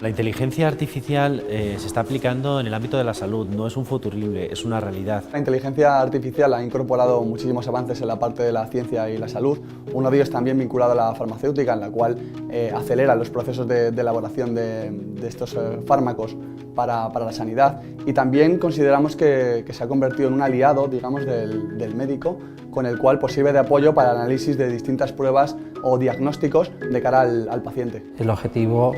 La inteligencia artificial se está aplicando en el ámbito de la salud, no es un futurible, es una realidad. La inteligencia artificial ha incorporado muchísimos avances en la parte de la ciencia y la salud, uno de ellos también vinculado a la farmacéutica, en la cual acelera los procesos de elaboración de estos fármacos para la sanidad, y también consideramos que se ha convertido en un aliado, digamos, del médico, con el cual pues, sirve de apoyo para el análisis de distintas pruebas o diagnósticos de cara al paciente. El objetivo,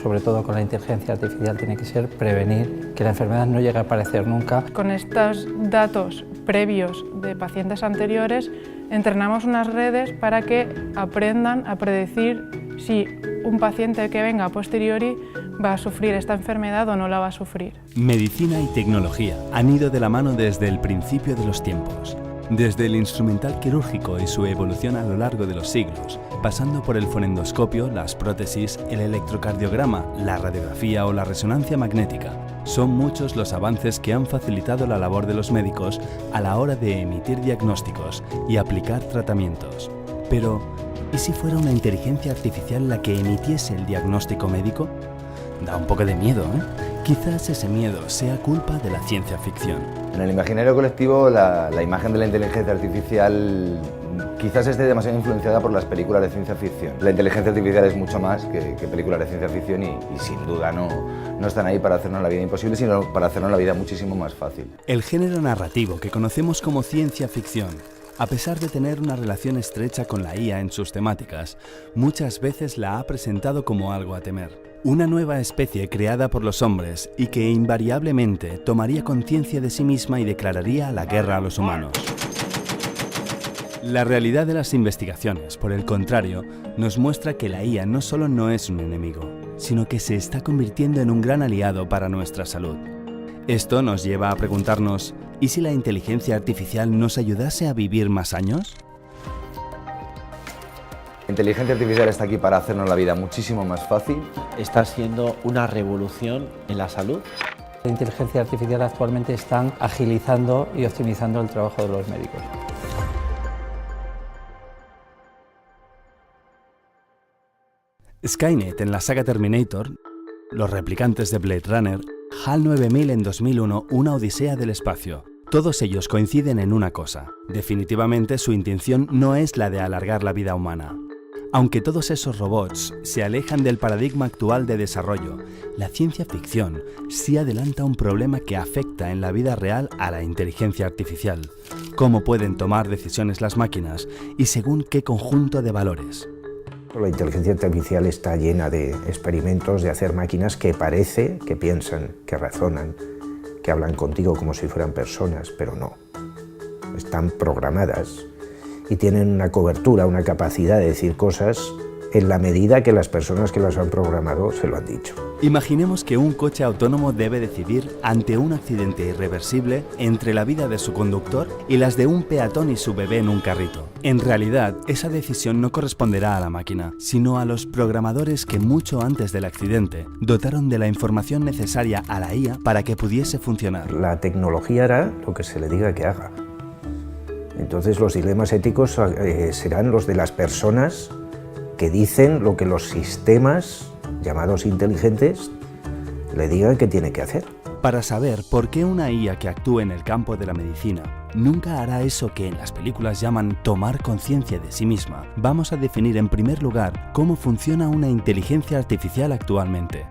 sobre todo con la inteligencia artificial, tiene que ser prevenir que la enfermedad no llegue a aparecer nunca. Con estos datos previos de pacientes anteriores, entrenamos unas redes para que aprendan a predecir si un paciente que venga a posteriori va a sufrir esta enfermedad o no la va a sufrir. Medicina y tecnología han ido de la mano desde el principio de los tiempos. Desde el instrumental quirúrgico y su evolución a lo largo de los siglos, pasando por el fonendoscopio, las prótesis, el electrocardiograma, la radiografía o la resonancia magnética. Son muchos los avances que han facilitado la labor de los médicos a la hora de emitir diagnósticos y aplicar tratamientos. Pero, ¿y si fuera una inteligencia artificial la que emitiese el diagnóstico médico? Da un poco de miedo, ¿eh? Quizás ese miedo sea culpa de la ciencia ficción. En el imaginario colectivo, la imagen de la inteligencia artificial quizás esté demasiado influenciada por las películas de ciencia ficción. La inteligencia artificial es mucho más que películas de ciencia ficción y sin duda no están ahí para hacernos la vida imposible, sino para hacernos la vida muchísimo más fácil. El género narrativo que conocemos como ciencia ficción, a pesar de tener una relación estrecha con la IA en sus temáticas, muchas veces la ha presentado como algo a temer. Una nueva especie creada por los hombres y que invariablemente tomaría conciencia de sí misma y declararía la guerra a los humanos. La realidad de las investigaciones, por el contrario, nos muestra que la IA no solo no es un enemigo, sino que se está convirtiendo en un gran aliado para nuestra salud. Esto nos lleva a preguntarnos, ¿y si la inteligencia artificial nos ayudase a vivir más años? La inteligencia artificial está aquí para hacernos la vida muchísimo más fácil. Está siendo una revolución en la salud. La inteligencia artificial actualmente están agilizando y optimizando el trabajo de los médicos. Skynet en la saga Terminator, los replicantes de Blade Runner, HAL 9000 en 2001, una odisea del espacio. Todos ellos coinciden en una cosa. Definitivamente su intención no es la de alargar la vida humana. Aunque todos esos robots se alejan del paradigma actual de desarrollo, la ciencia ficción sí adelanta un problema que afecta en la vida real a la inteligencia artificial. ¿Cómo pueden tomar decisiones las máquinas y según qué conjunto de valores? La inteligencia artificial está llena de experimentos de hacer máquinas que parece que piensan, que razonan, que hablan contigo como si fueran personas, pero no. Están programadas y tienen una cobertura, una capacidad de decir cosas en la medida que las personas que las han programado se lo han dicho. Imaginemos que un coche autónomo debe decidir ante un accidente irreversible entre la vida de su conductor y las de un peatón y su bebé en un carrito. En realidad, esa decisión no corresponderá a la máquina, sino a los programadores que mucho antes del accidente dotaron de la información necesaria a la IA para que pudiese funcionar. La tecnología hará lo que se le diga que haga. Entonces los dilemas éticos serán los de las personas que dicen lo que los sistemas, llamados inteligentes, le digan que tiene que hacer. Para saber por qué una IA que actúe en el campo de la medicina nunca hará eso que en las películas llaman tomar conciencia de sí misma, vamos a definir en primer lugar cómo funciona una inteligencia artificial actualmente.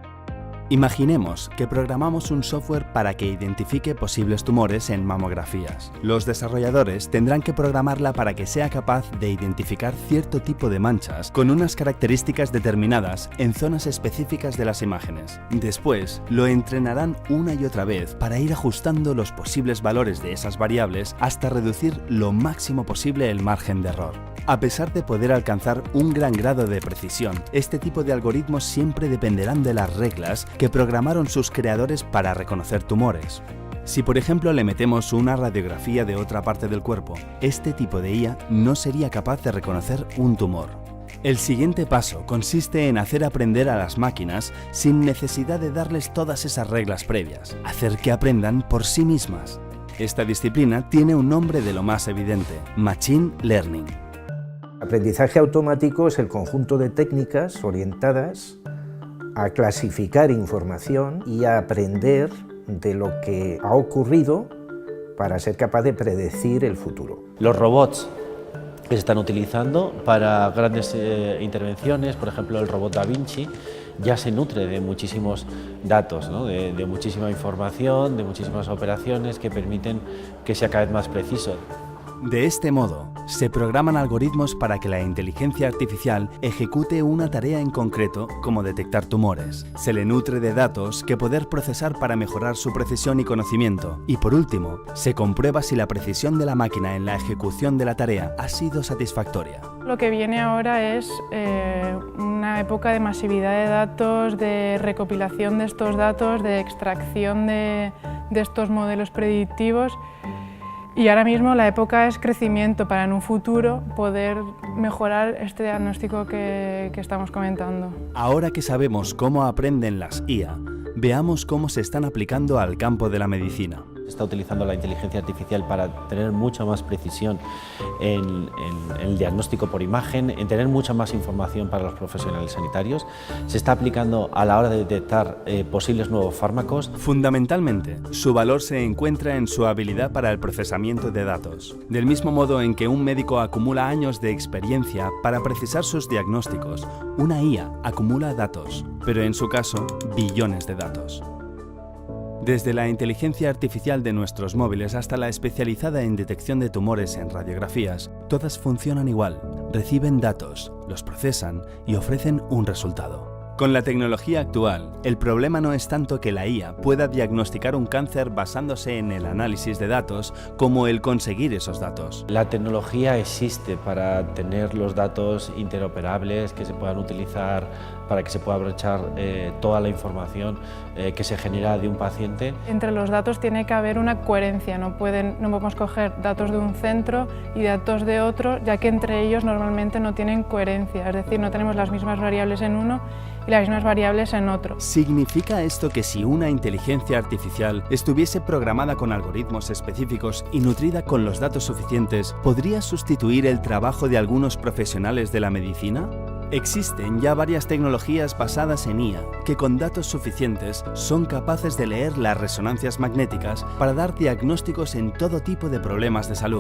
Imaginemos que programamos un software para que identifique posibles tumores en mamografías. Los desarrolladores tendrán que programarla para que sea capaz de identificar cierto tipo de manchas con unas características determinadas en zonas específicas de las imágenes. Después, lo entrenarán una y otra vez para ir ajustando los posibles valores de esas variables hasta reducir lo máximo posible el margen de error. A pesar de poder alcanzar un gran grado de precisión, este tipo de algoritmos siempre dependerán de las reglas que programaron sus creadores para reconocer tumores. Si por ejemplo le metemos una radiografía de otra parte del cuerpo, este tipo de IA no sería capaz de reconocer un tumor. El siguiente paso consiste en hacer aprender a las máquinas sin necesidad de darles todas esas reglas previas, hacer que aprendan por sí mismas. Esta disciplina tiene un nombre de lo más evidente: Machine Learning. El aprendizaje automático es el conjunto de técnicas orientadas a clasificar información y a aprender de lo que ha ocurrido para ser capaz de predecir el futuro. Los robots que se están utilizando para grandes intervenciones, por ejemplo el robot Da Vinci, ya se nutre de muchísimos datos, ¿no? de muchísima información, de muchísimas operaciones que permiten que sea cada vez más preciso. De este modo, se programan algoritmos para que la inteligencia artificial ejecute una tarea en concreto, como detectar tumores. Se le nutre de datos que poder procesar para mejorar su precisión y conocimiento. Y por último, se comprueba si la precisión de la máquina en la ejecución de la tarea ha sido satisfactoria. Lo que viene ahora es una época de masividad de datos, de recopilación de estos datos, de extracción de estos modelos predictivos. Y ahora mismo la época es crecimiento para en un futuro poder mejorar este diagnóstico que estamos comentando. Ahora que sabemos cómo aprenden las IA, veamos cómo se están aplicando al campo de la medicina. Se está utilizando la inteligencia artificial para tener mucha más precisión en el diagnóstico por imagen, en tener mucha más información para los profesionales sanitarios. Se está aplicando a la hora de detectar posibles nuevos fármacos. Fundamentalmente, su valor se encuentra en su habilidad para el procesamiento de datos. Del mismo modo en que un médico acumula años de experiencia para precisar sus diagnósticos, una IA acumula datos, pero en su caso, billones de datos. Desde la inteligencia artificial de nuestros móviles hasta la especializada en detección de tumores en radiografías, todas funcionan igual, reciben datos, los procesan y ofrecen un resultado. Con la tecnología actual, el problema no es tanto que la IA pueda diagnosticar un cáncer basándose en el análisis de datos, como el conseguir esos datos. La tecnología existe para tener los datos interoperables que se puedan utilizar para que se pueda aprovechar toda la información que se genera de un paciente. Entre los datos tiene que haber una coherencia, no podemos coger datos de un centro y datos de otro, ya que entre ellos normalmente no tienen coherencia, es decir, no tenemos las mismas variables en uno y las mismas variables en otro. ¿Significa esto que si una inteligencia artificial estuviese programada con algoritmos específicos y nutrida con los datos suficientes, podría sustituir el trabajo de algunos profesionales de la medicina? Existen ya varias tecnologías basadas en IA que con datos suficientes son capaces de leer las resonancias magnéticas para dar diagnósticos en todo tipo de problemas de salud.